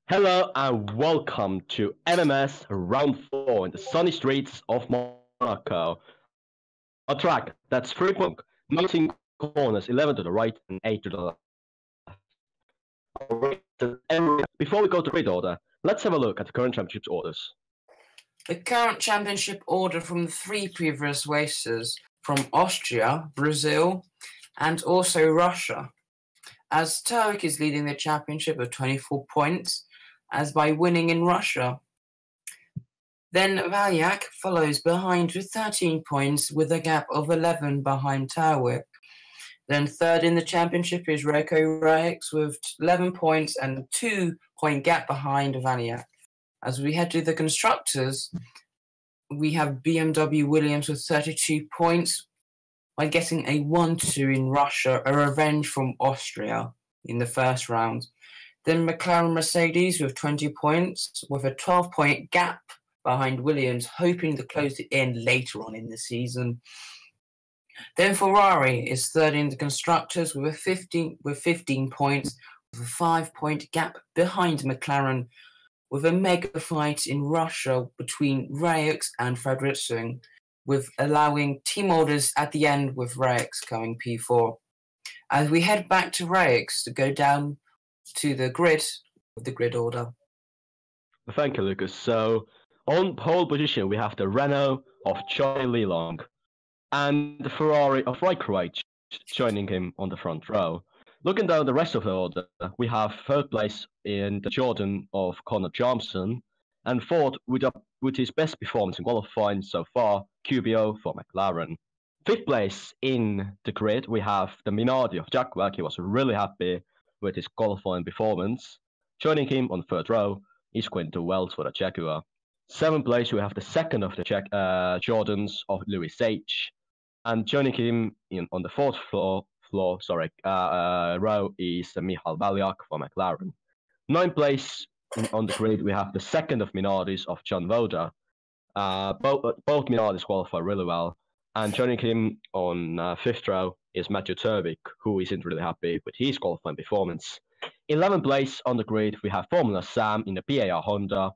Hello and welcome to MMS Round 4 in the sunny streets of Monaco. A track that's 3.19 corners, 11 to the right and 8 to the left. Before we go to grid order, let's have a look at the current championships orders. The current championship order from the three previous races from Austria, Brazil, and also Russia. As Turk is leading the championship with 24 points, as by winning in Russia. Then Valyak follows behind with 13 points with a gap of 11 behind Tarwick. Then third in the championship is Reko Raix with 11 points and a 2-point gap behind Valyak. As we head to the constructors, we have BMW Williams with 32 points by getting a 1-2 in Russia, a revenge from Austria in the first round. Then McLaren Mercedes with 20 points, with a 12-point gap behind Williams, hoping to close it in later on in the season. Then Ferrari is third in the constructors with 15 points, with a 5-point gap behind McLaren, with a mega fight in Russia between Raix and Fredriksson, with allowing team orders at the end with Raix coming P4. As we head back to Raix to go down to the grid of the grid order. Thank you, Lucas. So, on pole position, we have the Renault of Charlie Lelong and the Ferrari of Raikkonen joining him on the front row. Looking down the rest of the order, we have third place in the Jordan of Connor Johnson, and fourth with his best performance in qualifying so far, QBO for McLaren. Fifth place in the grid, we have the Minardi of Jack Wagg. He was really happy with his qualifying performance. Joining him on the third row is Quinton Wells for the Jaguar. Seventh place, we have the second of the Jordans of Louis H. And joining him on the fourth row is Michal Valyak for McLaren. Ninth place on the grid, we have the second of Minardis of John Voda. Both Minardis qualify really well. And joining him on fifth row is Matthew Turvik, who isn't really happy with his qualifying performance. 11th place on the grid, we have Formula Sam in the PAR Honda.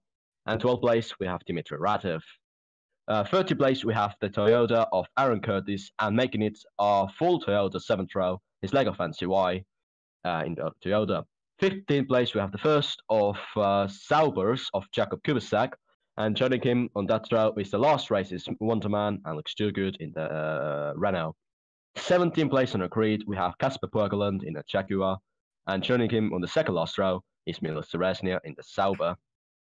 And 12th place, we have Dmitry Radev. 30th place, we have the Toyota of Aaron Curtis, and making it a full Toyota 7th row is Lego Fancy Y in the Toyota. 15th place, we have the first of Saubers of Jakob Kubisak, and joining him on that row is the last race is Wonderman and looks too good in the Renault. 17th place on the grid, we have Kasper Bergeland in the Jaguar, and joining him on the second last row is Milos Teresnia in the Sauber.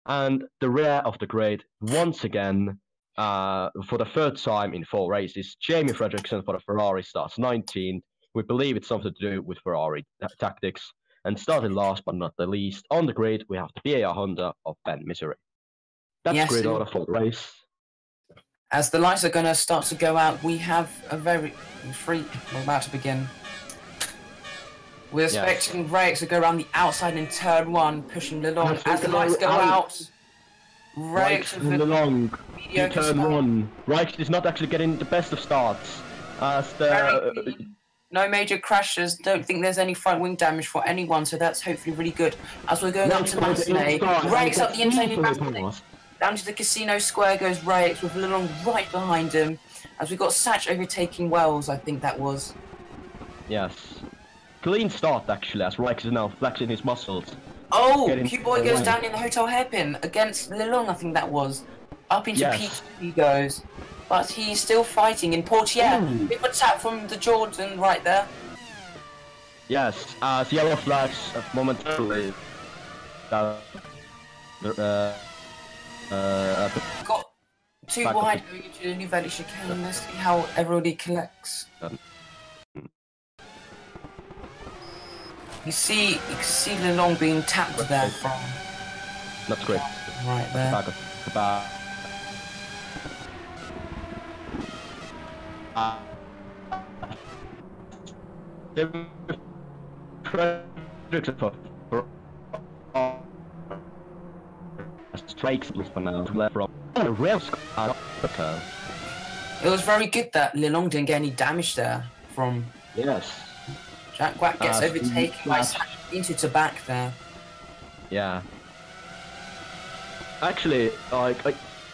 And the rear of the grid, once again, for the third time in 4 races, Jamie Fredriksson for the Ferrari starts 19th. We believe it's something to do with Ferrari tactics. And starting last but not the least, on the grid, we have the PAR Honda of Ben Misery. That's grid order for the race. As the lights are going to start to go out, we have a very we're about to begin. We're expecting Raix to go around the outside in turn 1, pushing Lelong. As the lights go out, Raix and Lelong in turn 1. Raix is not actually getting the best of starts. As the no major crashes. Don't think there's any front wing damage for anyone, so that's hopefully really good. As we're going up to Massenet, Raix up the inside of Massenet. Down to the Casino Square goes Raix with Lelong right behind him. As we got Satch overtaking Wells, I think that was. Yes. Clean start actually, as Raix is now flexing his muscles. Oh, Q-Boy goes down in the hotel hairpin against Lelong, I think that was. Up into P2 he goes. But he's still fighting in Portier. Big tap from the Jordan right there. Yes, as yellow flags momentarily. Got too wide going into the New Valley chicane. Let's see how everybody collects. You see Lelong being tapped there from. That's great. Right there. Strikes for now. It was very good that Lelong didn't get any damage there from. Yes. Jack Wack gets overtaken by Satch into to back there. Yeah. Actually,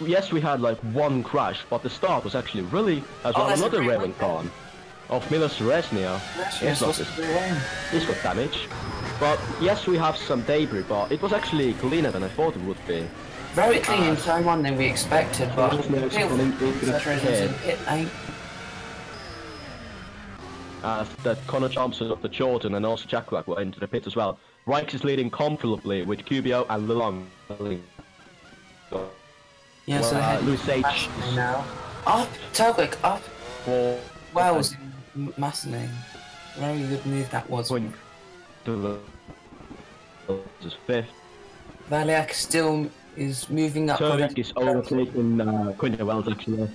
yes, we had like one crash, but the start was actually really as well. Another Raven Khan of Milos Resnia. This got damage. But yes, we have some debris, but it was actually cleaner than I thought it would be. Very clean in turn 1 than we expected, but that Connor jumps up the Jordan and also Jackrack were into the pit as well. Reich is leading comfortably with QBO and Lelong. Yeah, so Louis H now. Up, Turbic, up. For Wells in Massenet. Very good move that was. Point to the fifth. Valiak still is moving up. Turbic is overtaking Quinton Wells actually.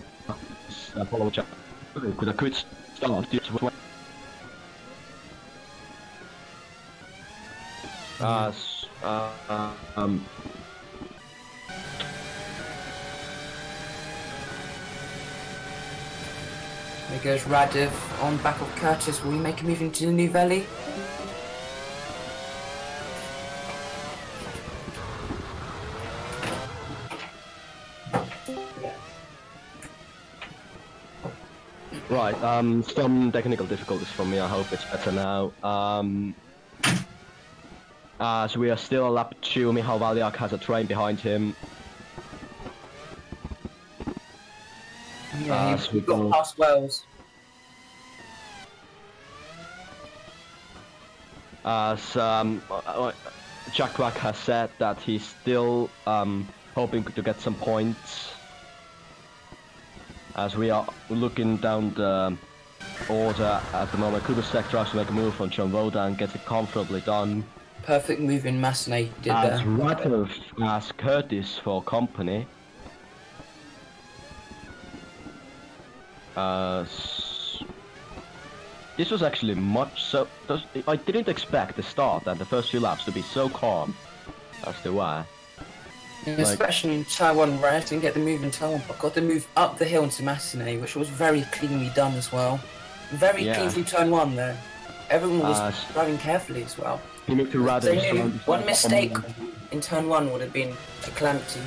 Follow check with a quick start. There goes Radev on back of Curtis. Will he make a move into the New Valley? Right, some technical difficulties from me. I hope it's better now. So we are still a lap 2. Michal Valiak has a train behind him. Yeah, we got past Wells. Jackrack has said that he's still hoping to get some points. As we are looking down the order at the moment, Kubasek tries to make a move on John Voda and gets it comfortably done. Perfect move in Massenet did there. As Ratov asks Curtis for company. This was actually I didn't expect the start and the first few laps to be so calm as they were. Especially in Taiwan, where I didn't get the move in Taiwan, but got the move up the hill into Massenet, which was very cleanly done as well. Very clean through turn 1 there. Everyone was driving carefully as well. One mistake in turn 1 would have been a calamity.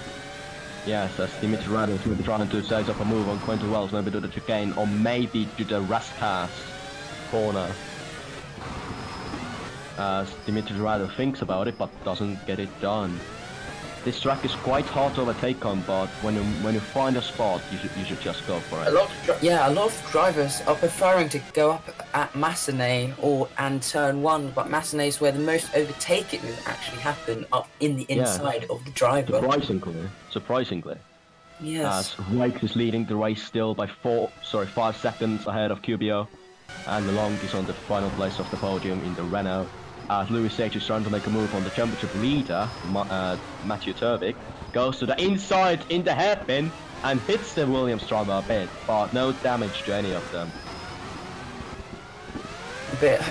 Yes, as Dimitri Radov will be trying to size up a move on Quentin Wells, maybe to the chicane, or maybe to the Raskas corner. As Dimitri Radov thinks about it, but doesn't get it done. This track is quite hard to overtake on, but when you find a spot, you should just go for it. A lot of drivers are preferring to go up at Massenet and turn 1, but Massenet is where the most overtaking will actually happen, up in the inside of the driver. Surprisingly. Yes. As Reich is leading the race still by 5 seconds ahead of QBO, and Long is on the final place of the podium in the Renault. As Louis H is trying to make a move on the championship leader, Matthew Turbic, goes to the inside in the hairpin and hits the Williams driver a bit, but no damage to any of them.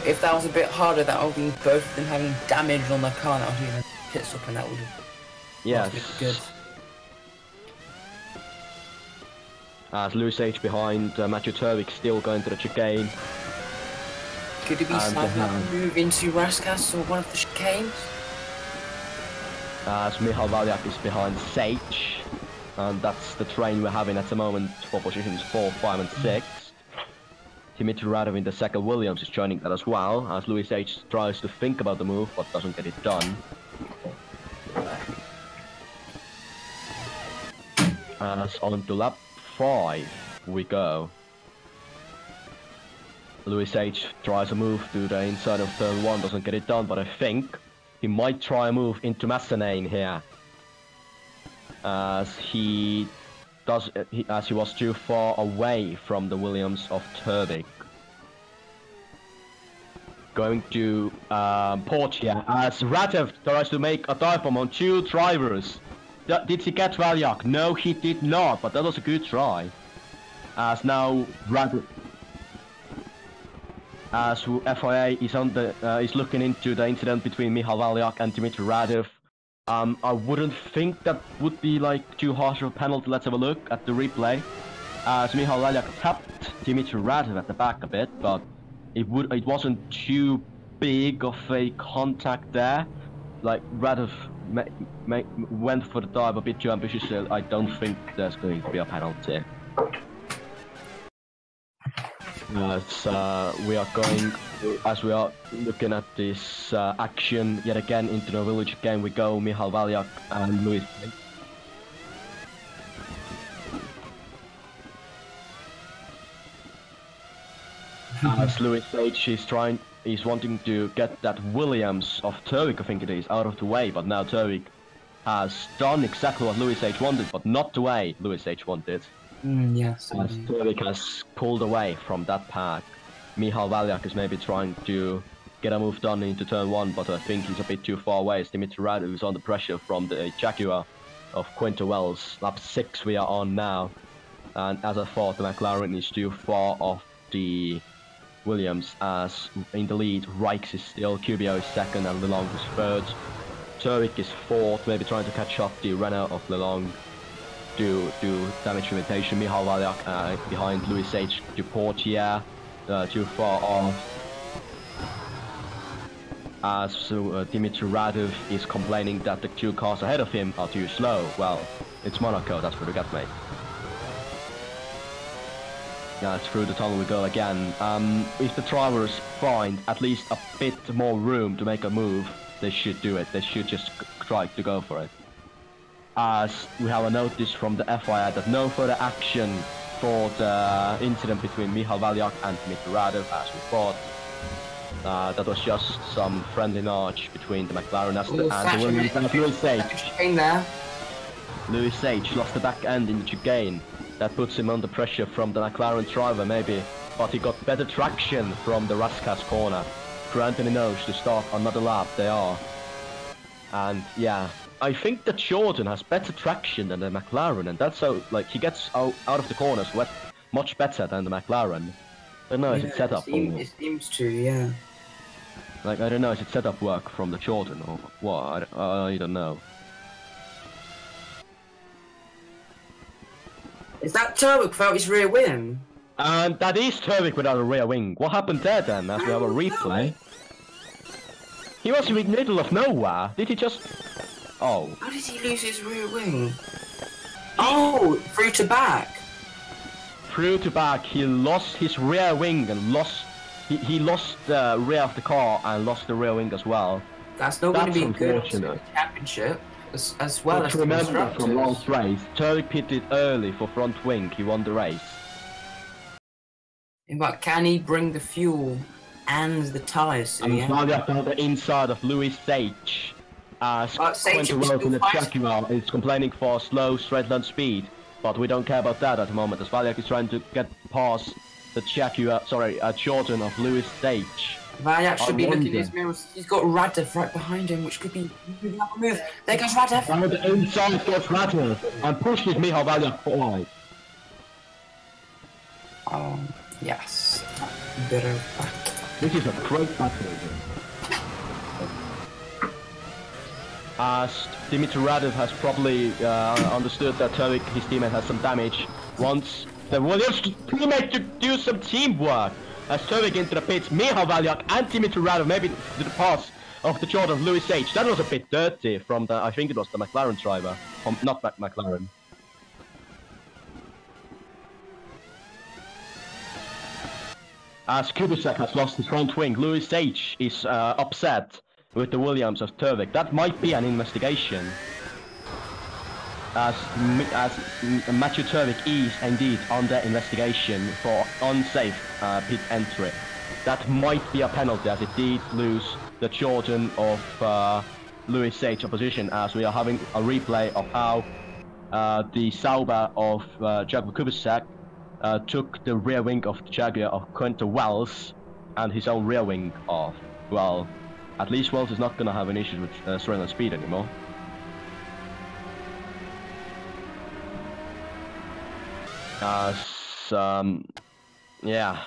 If that was a bit harder, that would be both of them having damage on the car, that would be a pit stop, and that would have been good. As Louis H behind Matthew Turbic still going to the chicane. Could it be a move into Raskas or one of the chicanes? As Michal Valiak is behind Sage, and that's the train we're having at the moment for positions 4, 5 and 6. Dimitri Radov in the second Williams is joining that as well, as Louis H tries to think about the move but doesn't get it done. As on to lap 5 we go. Louis H tries a move to the inside of turn 1, doesn't get it done, but I think he might try a move into Massenet here. As he was too far away from the Williams of Turbic. Going to Portia as Ratev tries to make a dive bomb on 2 drivers. Did he get Valyak? No, he did not, but that was a good try. As now Ratev, as FIA is is looking into the incident between Michal Valyak and Dimitri Radev. I wouldn't think that would be like too harsh of a penalty. Let's have a look at the replay. As Michal Valyak tapped Dimitri Radev at the back a bit, but it wasn't too big of a contact there. like Radov went for the dive a bit too ambitiously. I don't think there's going to be a penalty. We are going, as we are looking at this action yet again into the village game, we go Michal Valyak and Louis. As Louis H is wanting to get that Williams of Turvik, I think it is, out of the way, but now Turvik has done exactly what Louis H wanted, but not the way Louis H wanted. Yes. As Turvik has pulled away from that pack. Michal Valyak is maybe trying to get a move done into turn 1, but I think he's a bit too far away. As Dimitri Radu is under pressure from the Jaguar of Quinto Wells. Lap 6 we are on now. And as I thought, the McLaren is too far off the Williams, as in the lead, Rikes is still, QBO is second, and Lelong is third. Turvik is fourth, maybe trying to catch up the Renault of Lelong. Do damage limitation. Michal Valyak behind Louis H. Duportier, too far off. As Dimitri Radov is complaining that the 2 cars ahead of him are too slow. Well, it's Monaco, that's where we get, mate. Yeah, through the tunnel we go again. If the drivers find at least a bit more room to make a move, they should do it. They should just try to go for it. As we have a notice from the FIA that no further action for the incident between Michal Valyak and Dimitri Radov, as we thought. That was just some friendly nudge between the McLaren and the Williams and Louis H. Louis H lost the back end in the chicane. That puts him under pressure from the McLaren driver maybe, but he got better traction from the Raskas corner. For Anthony Noche to start another lap, they are. And yeah, I think that Jordan has better traction than the McLaren, and that's so, like, he gets out of the corners much better than the McLaren. I don't know, is it set up? It seems to, yeah. Like, I don't know, is it setup work from the Jordan or what? I don't know. Is that Turvik without his rear wing? And that is Turvik without a rear wing. What happened there then, as we have a replay? He was in the middle of nowhere. Did he just... Oh. How did he lose his rear wing? Oh, through to back. Through to back, he lost his rear wing and lost... He lost the rear of the car and lost the rear wing as well. That's not going to be good for the championship. As well as remember from last race, Turvik pitted early for front wing, he won the race. But can he bring the fuel and the tyres? And Valyak on the inside of Louis H. Quinto Wells in the Jaguar is complaining for slow straight line speed, but we don't care about that at the moment, as Valyak is trying to get past the Jaguar, Jordan of Louis H. Valyak should be looking at his mirrors. He's got Radov right behind him, which could be moving up a move. There goes Radov. And the inside goes Radov and pushes Michal Valyak forward. Yes. Better back. This is a great battle. As Dimitri Radov has probably understood that Turvik, his teammate, has some damage. Wants the Williams teammate to do some teamwork. As Turvik into the pits, Michal Valyak and Dimitri Radov maybe to the pass of the Jordan of Louis H. That was a bit dirty from the, I think it was the McLaren driver, not McLaren. As Kubicek has lost his front wing, Louis H is upset with the Williams of Turvik. That might be an investigation. As Matthew Turvik is indeed under investigation for unsafe pit entry. That might be a penalty, as it did lose the Jordan of Louis H opposition, as we are having a replay of how the Sauber of Jaguar Kubicek took the rear wing of the Jaguar of Quinto Wells and his own rear wing off. Well, at least Wells is not going to have an issue with straight line speed anymore. Yeah.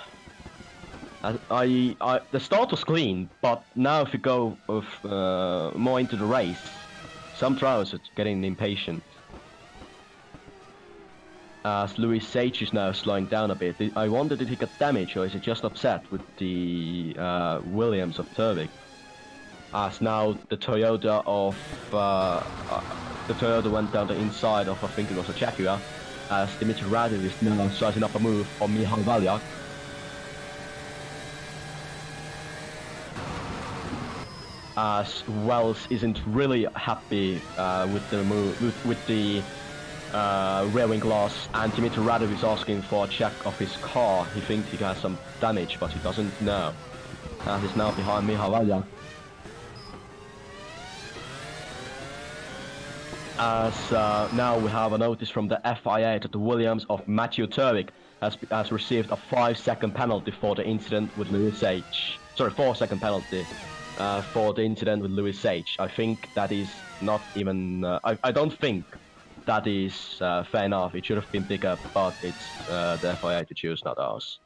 The start was clean, but now if you go with more into the race, some drivers are getting impatient. As Louis H is now slowing down a bit. I wonder, did he get damage, or is he just upset with the Williams of Turvik? as now the Toyota of the Toyota went down the inside of, I think it was a Jaguar, as Dimitri Radu is now sizing up a move on Michal Valyak. As Wells isn't really happy with the move, with the rear wing loss, and Dimitri Radu is asking for a check of his car. He thinks he has some damage, but he doesn't know. He's now behind Michal Valyak. As now we have a notice from the FIA that the Williams of Matthew Turwick has received a 5-second penalty for the incident with Lewis H. Sorry, 4-second penalty for the incident with Lewis H. I think that is not even. I don't think that is fair enough. It should have been bigger, but it's the FIA to choose, not us.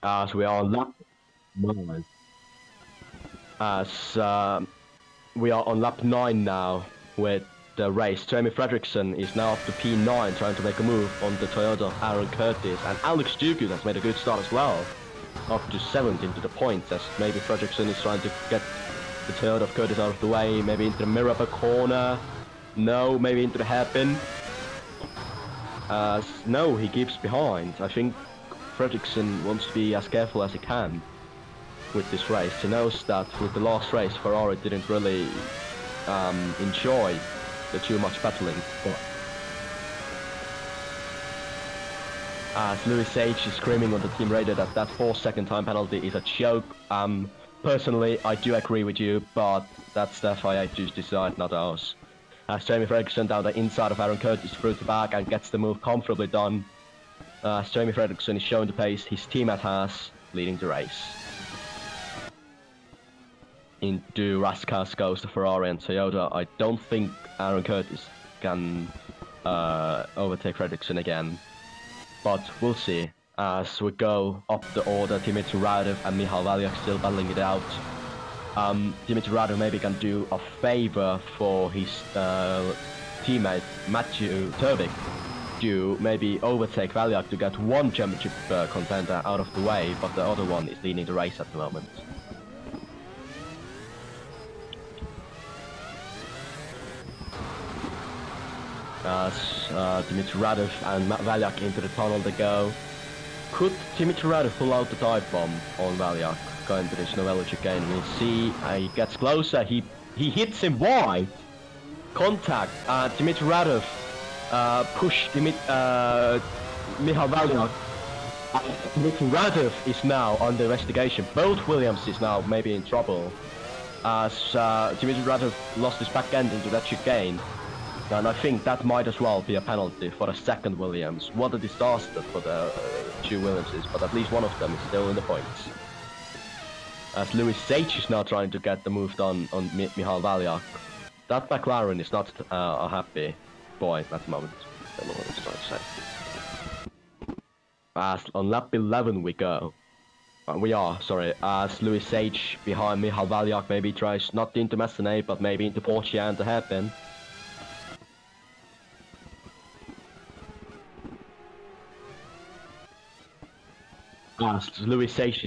As we are on lap 9. As we are on lap 9 now with the race. Jamie Fredriksson is now up to P9, trying to make a move on the Toyota of Aaron Curtis, and Alex Duguid has made a good start as well, up to 7th into the points, as maybe Fredriksson is trying to get the Toyota of Curtis out of the way, maybe into the Mirror corner, no, maybe into the hairpin. No, he keeps behind. I think Fredriksson wants to be as careful as he can with this race. He knows that with the last race, Ferrari didn't really enjoy the too much battling, but as Lewis H is screaming on the team radio that 4-second time penalty is a joke. Personally, I do agree with you, but that's the FIA to decide, not ours. As Jamie Fredriksson down the inside of Aaron Curtis through the back and gets the move comfortably done. As Jamie Fredriksson is showing the pace his teammate has, leading the race. Into Raskas goes the Ferrari and Toyota. I don't think Aaron Curtis can overtake Fredriksson again, but we'll see. As we go up the order, Dimitri Radu and Michal Valyak still battling it out. Dimitri Radu maybe can do a favor for his teammate Matthew Turwick to maybe overtake Valyak to get one championship contender out of the way, but the other one is leading the race at the moment. As Dimitri Radu and Valyak into the tunnel they go. Could Dimitri Radu pull out the dive bomb on Valyak going to this Novello chicane? We'll see. He gets closer. He hits him wide. Contact. Dimitri Radu push Michal Valyak. Dimitri Radu is now under investigation. Both Williams is now maybe in trouble, as Dimitri Radu lost his back end into that chicane. And I think that might as well be a penalty for the second Williams. What a disaster for the two Williamses, but at least one of them is still in the points. As Lewis H is now trying to get the move done on Michal Valyak. That McLaren is not a happy boy at the moment. I don't know what it's trying to say. As on lap 11 we go. As Lewis H behind Michal Valyak maybe tries not into Massenet, but maybe into Porsche and the hairpin. As Lewis H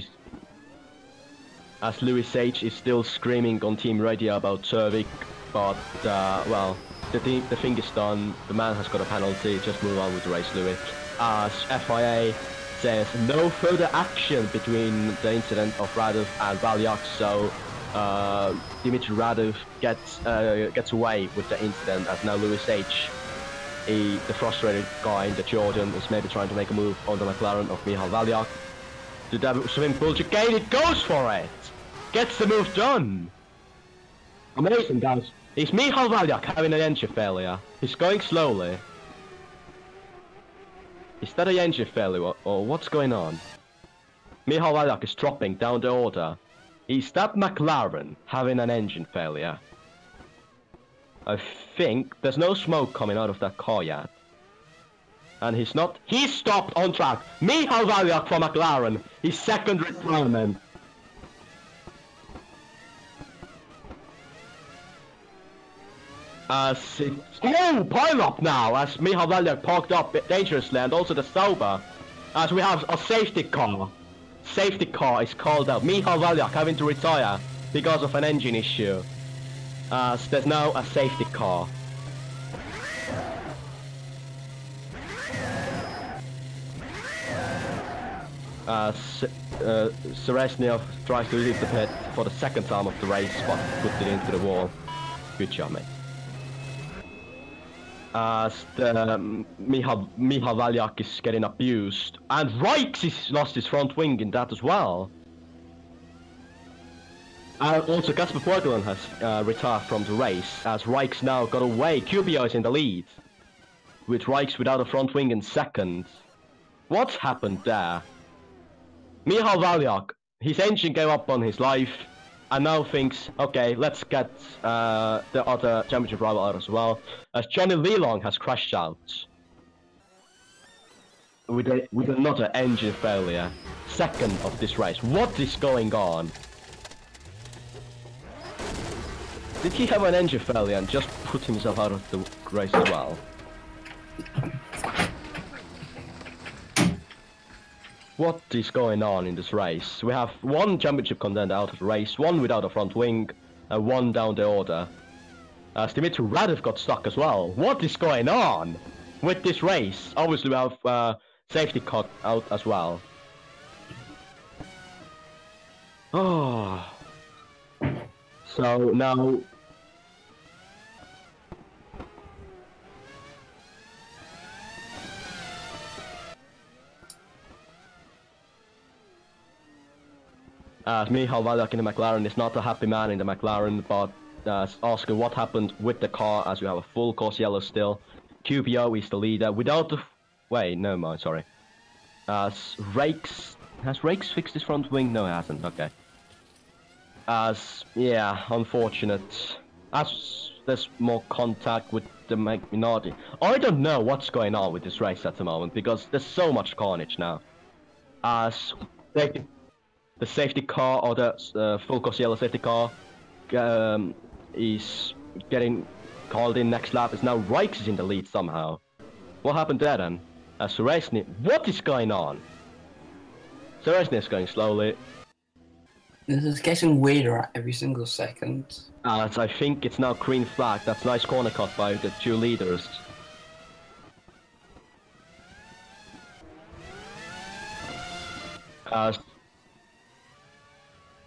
is still screaming on team radio about Turwick, but well, the thing is done. The man has got a penalty. Just move on with the race, Lewis. As FIA says no further action between the incident of Radu and Valyak, so Dimitri Radu gets away with the incident. As now Lewis H, the frustrated guy in the Jordan, is maybe trying to make a move on the McLaren of Michal Valyak. To the swimming pool chicane, it goes for it! Gets the move done! Amazing, guys. Is Michal Valyak having an engine failure? He's going slowly. Is that an engine failure or what's going on? Michal Valyak is dropping down the order. Is that McLaren having an engine failure? I think there's no smoke coming out of that car yet. And he's stopped on track. Michal Valyak for McLaren, his second retirement. Pile up now, as Michal Valyak parked up dangerously, and also the Sauber. As we have a safety car. Safety car is called out. Michal Valyak having to retire. because of an engine issue. As there's now a safety car. Seresnyov tries to leave the pit for the second time of the race, but puts it into the wall. Good job, mate. As Michal Valyak is getting abused, and Rijks has lost his front wing in that as well. Also, Kasper Borgelin has retired from the race, as Rijks now got away. QBO is in the lead, with Rijks without a front wing in second. What happened there? Michal Valyak, his engine gave up on his life, and now thinks, okay, let's get the other championship rival out as well, as Johnny Lelong has crashed out with another engine failure, second of this race. What is going on? Did he have an engine failure and just put himself out of the race as well? What is going on in this race? We have one championship contender out of the race, one without a front wing, and one down the order. As Dmitry Radov got stuck as well. What is going on with this race? Obviously we have safety car out as well. Oh. So now... Michal Valyak in the McLaren is not a happy man in the McLaren, but asking what happened with the car as we have a full course yellow still. QPO is the leader without the... Wait, no more, sorry. Rakes... Has Rakes fixed his front wing? No, he hasn't, okay. Yeah, unfortunate. As there's more contact with the Minardi. I don't know what's going on with this race at the moment, because there's so much carnage now. As... The safety car, or the full course yellow safety car, is getting called in next lap. It's now Rijks is in the lead somehow. What happened there then? Suresny, what is going on? Suresny is going slowly. This is getting weirder at every single second. I think it's now green flag. That's nice corner cut by the two leaders. As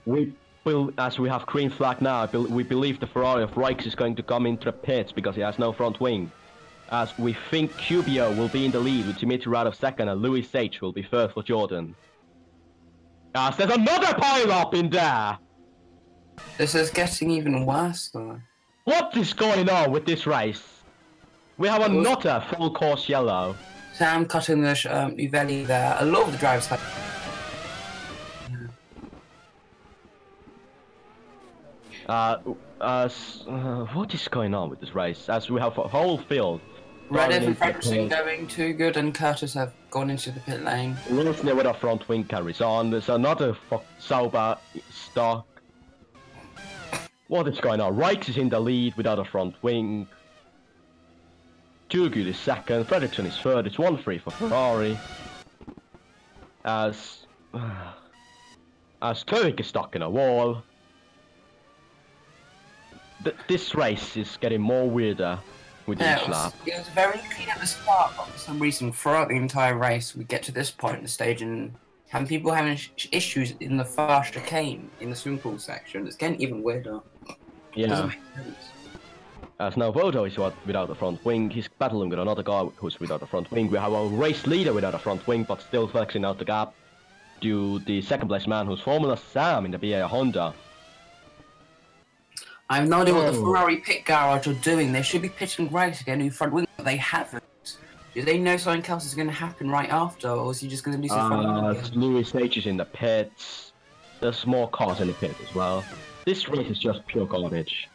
we have green flag now, we believe the Ferrari of Rijks is going to come into the pits because he has no front wing. As we think QBO will be in the lead with Dmitry Radov second and Louis Sage will be third for Jordan. As there's another pile-up in there! This is getting even worse though. What is going on with this race? We have another full course yellow. Sam cutting the Uvelli there. A lot of the drivers have... what is going on with this race? As we have a whole field. Radov and Fredrickson going too good, and Curtis have gone into the pit lane. Wilson with our front wing carries on. There's another Sauber stock. What is going on? Rijks is in the lead without a front wing. Turgut is second. Fredrickson is third. It's 1-3 for Ferrari. As Turk is stuck in a wall. This race is getting more weirder with each lap. It was very clean at the start, but for some reason, throughout the entire race, we get to this point in the stage and having people having issues in the fast chicane in the swimming pool section. It's getting even weirder. Yeah. Doesn't make sense. As now Vodo is without a front wing. He's battling with another guy who's without a front wing. We have a race leader without a front wing, but still flexing out the gap to the second place man who's Formula Sam in the BA Honda. I have no idea what the Ferrari pit garage are doing. They should be pitting Rijks again in front wing, but they haven't. Do they know something else is going to happen right after, or is he just going to lose his front wing? Louis Sage is in the pits. There's more cars in the pit as well. This race is just pure carnage.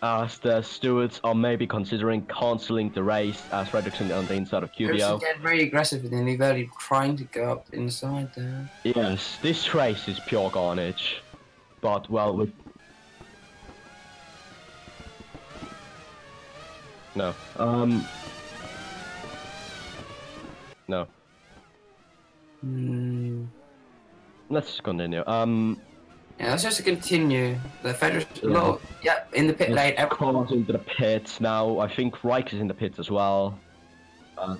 As the stewards are maybe considering cancelling the race, as Fredrickson on the inside of QBO. They're getting very aggressive and they're really trying to go up inside there. Yes, this race is pure carnage. But, well, we... No. No. Let's continue. Yeah, let's just continue. The Federation, Yeah. in the pit lane. Cars into the pits now. I think Reich is in the pits as well. No,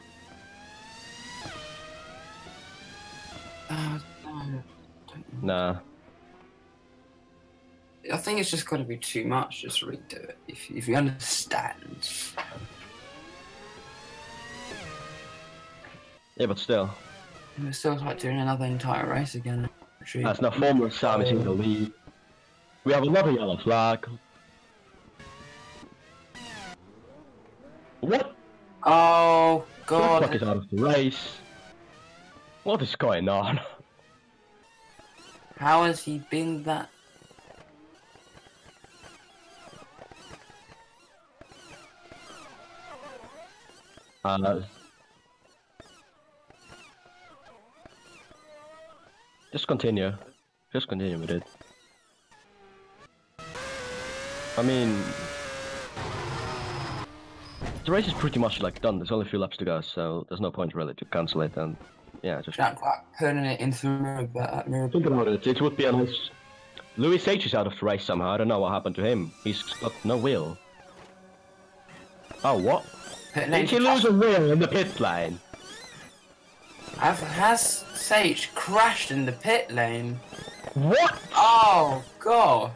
Nah. I think it's just got to be too much. Just redo it if you understand. Yeah, but still. And it's still like doing another entire race again. As now Formula Sam is in the lead. We have another yellow flag. What? Oh god! Truck is out of the race. What is going on? How has he been that? Just continue. Just continue with it. I mean, the race is pretty much like done. There's only a few laps to go, so there's no point really to cancel it. And yeah, just Jack Black putting it into the mirror. think about it. It would be a nice. Louis H is out of the race somehow. I don't know what happened to him. He's got no wheel. Oh, what? Did he lose a wheel in the pit lane? Has Sage crashed in the pit lane? What? Oh gosh!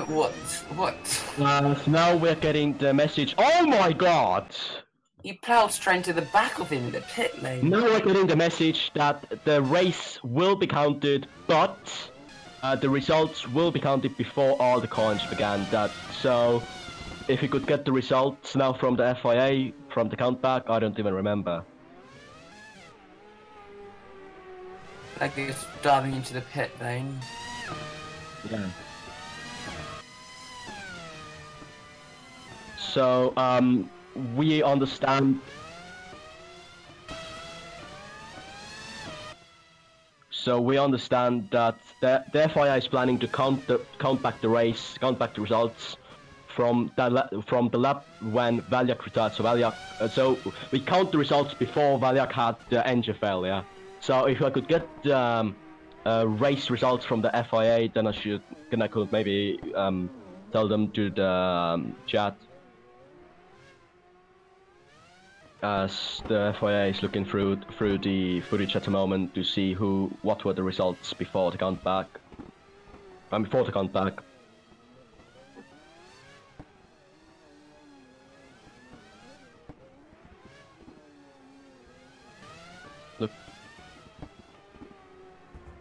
What? So now we're getting the message. Oh my god! He plowed straight into the back of him in the pit lane. Now we're getting the message that the race will be counted, but the results will be counted before all the coins began. So if we could get the results now from the FIA, from the countback, I don't even remember. Like he's diving into the pit lane. Yeah. So we understand. So we understand that the FIA is planning to count back the race, count back the results from the lap when Valyak retired. So we count the results before Valyak had the engine failure. So if I could get race results from the FIA, then I could maybe tell them to the chat. As the FIA is looking through the footage at the moment to see what were the results before the countback. Before the countback.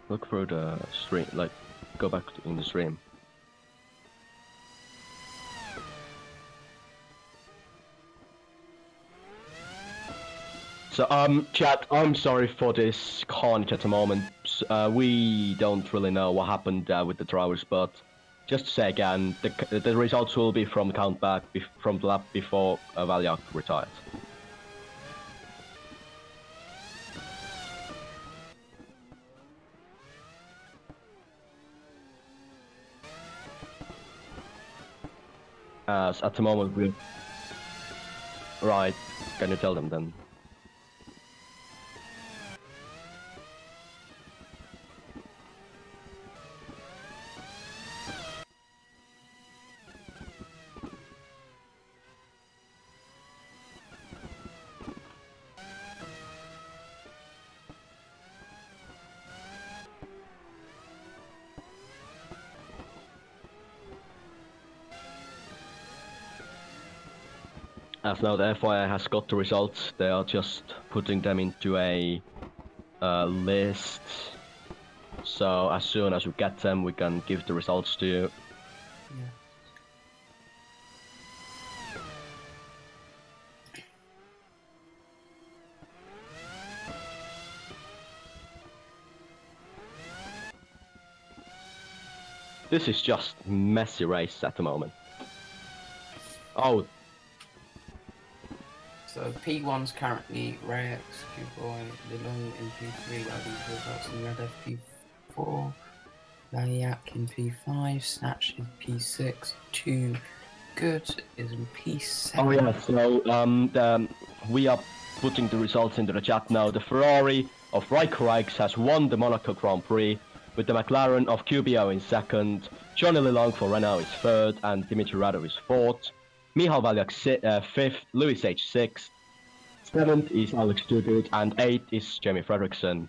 Look through the stream, like go back in the stream. So, chat, I'm sorry for this carnage at the moment. We don't really know what happened with the drivers, but just to say again, the results will be from the countback, from the lap before Valyak retired. As at the moment we... Right, can you tell them then? As now the FIA has got the results, they are just putting them into a list. So as soon as we get them, we can give the results to you. Yeah. This is just messy race at the moment. Oh. So P1's currently Rex, Q-Boy, Lilong in P3, Logan results in Red FP P4, Valiak in P5, Snatch in P6, 2 Good is in P7. Oh yeah, so we are putting the results into the chat now. The Ferrari of Rijks has won the Monaco Grand Prix, with the McLaren of QBO in second, Johnny Lelong for Renault is third, and Dimitri Radov is fourth. Michal Valiak fifth, Louis H sixth, seventh is Alex Duguid, and eighth is Jamie Fredrickson.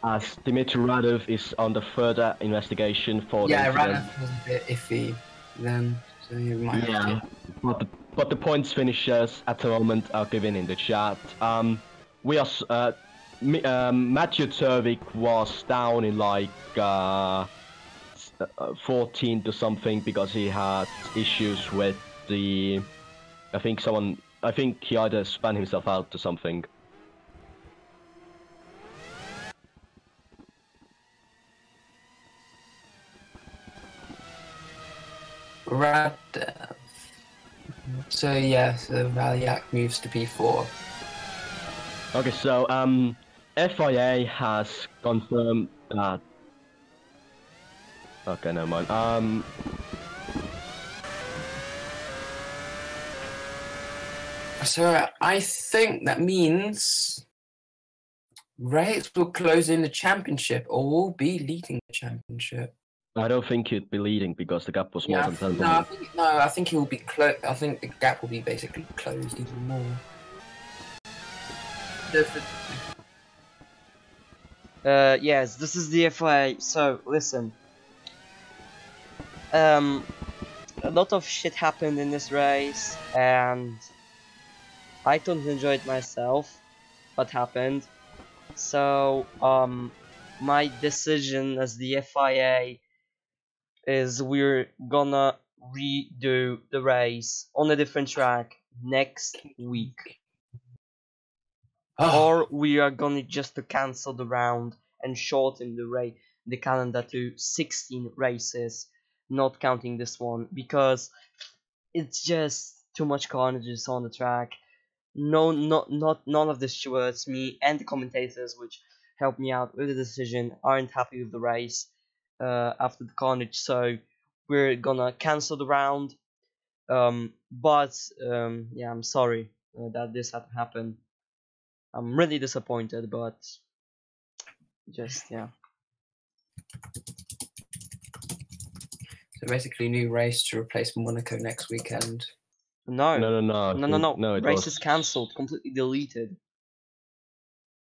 As Dimitri Radov is under further investigation for the incident. Radov was a bit iffy then, so you might have to... But the points finishers at the moment are given in the chat. We are Matthew Turvik was down in like 14 to something because he had issues with the. I think he either spun himself out or something. Radov. So yeah, so Valiak moves to P4. Okay, so FIA has confirmed that. Okay, never mind. So I think that means Race will close in the championship, or will be leading the championship. I don't think he'd be leading because the gap was more than 10 points. I think he will be I think the gap will be basically closed even more. Yes, this is the FIA. So listen, a lot of shit happened in this race, and I don't enjoy it myself. What happened? So my decision as the FIA is we're gonna redo the race on a different track next week. Or we are gonna just to cancel the round and shorten the calendar to 16 races, not counting this one, because it's just too much carnages on the track. None of the stewards, me and the commentators, which helped me out with the decision, aren't happy with the race after the carnage, so we're gonna cancel the round. Yeah, I'm sorry that this had to happen. I'm really disappointed, but just yeah. So basically, new race to replace Monaco next weekend. No. Race is cancelled, completely deleted.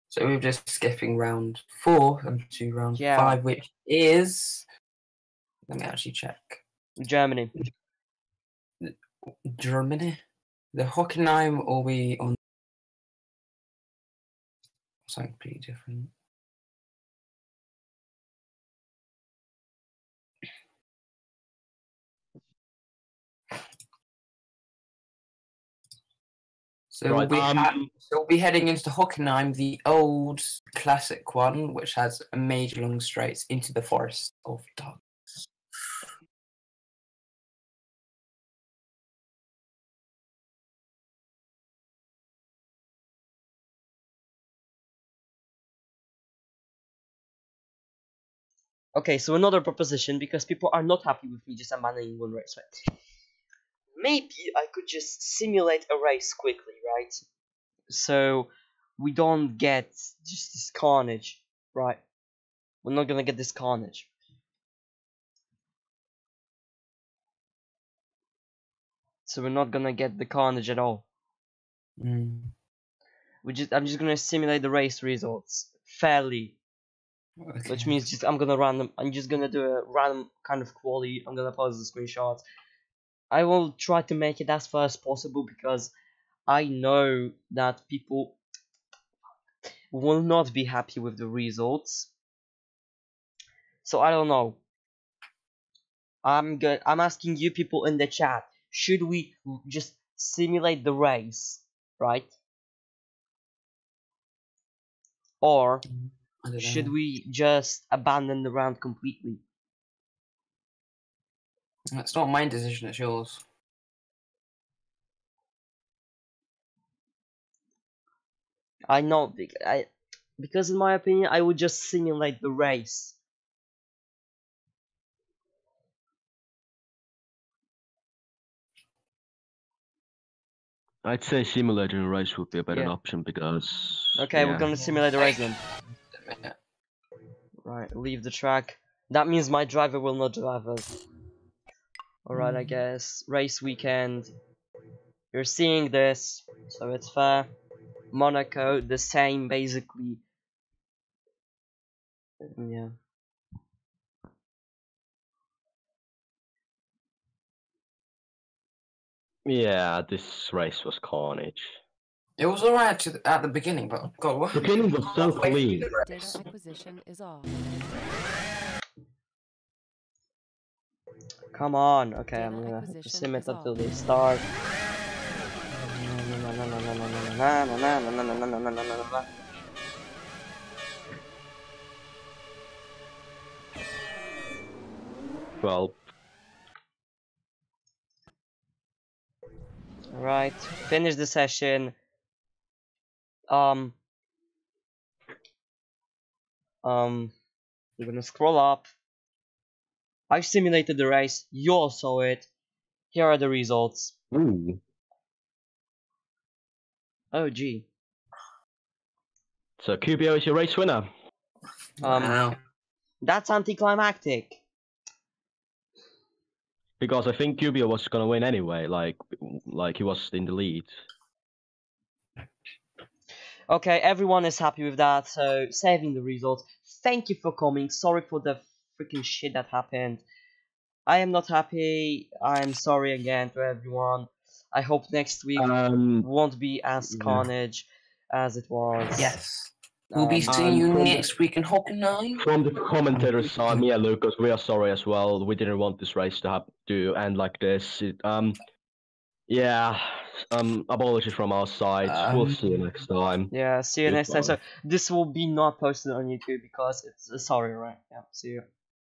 So we're just skipping round 4 and to round 5, which is. Let me actually check. Germany. The Hockenheim, or we on something pretty different. So right, we'll be heading into Hockenheim, the old classic one, which has a major long straights into the forest of darkness. Okay, so another proposition, because people are not happy with me just abandoning one race, right? Maybe I could just simulate a race quickly, right? So we don't get just this carnage, right? We're not gonna get this carnage. So we're not gonna get the carnage at all. I'm just gonna simulate the race results fairly. Okay. Which means I'm just gonna do a random kind of quality. I'm gonna post the screenshots. I will try to make it as far as possible because I know that people will not be happy with the results. So I don't know. I'm asking you people in the chat, should we just simulate the race, right? Or should we just abandon the round completely? It's not my decision, it's yours. I know. Because in my opinion, I would just simulate the race. I'd say simulating a race would be a better Yeah. option because. Okay, yeah. we're gonna simulate the race then. Right, leave the track. That means my driver will not drive us. Alright, I guess. Race weekend. You're seeing this, so it's fair. Monaco, the same basically. Yeah. Yeah, this race was carnage. It was alright at the beginning, but God, what? The beginning was so halfway clean. through the Data race. acquisition is off. Come on. Okay, Data I'm gonna have to acquisition sim it is until off. they start. Well, Alright, finish the session. We're gonna scroll up. I've simulated the race. You all saw it. Here are the results. ooh. Oh gee. So QBO is your race winner. Wow. That's anticlimactic. Because I think QBO was gonna win anyway, like he was in the lead. Okay, everyone is happy with that, so saving the results. Thank you for coming. Sorry for the freaking shit that happened. I am not happy. I'm sorry again to everyone. I hope next week won't be as carnage as it was. Yes. We'll be seeing you next week in Hockenheim. From the commentators' side, me and Lucas, we are sorry as well. We didn't want this race to end like this. Yeah. Apologies from our side. We'll see you next time. Yeah, see you next time. Goodbye. So this will be not posted on YouTube because it's sorry, right? Yeah, see you.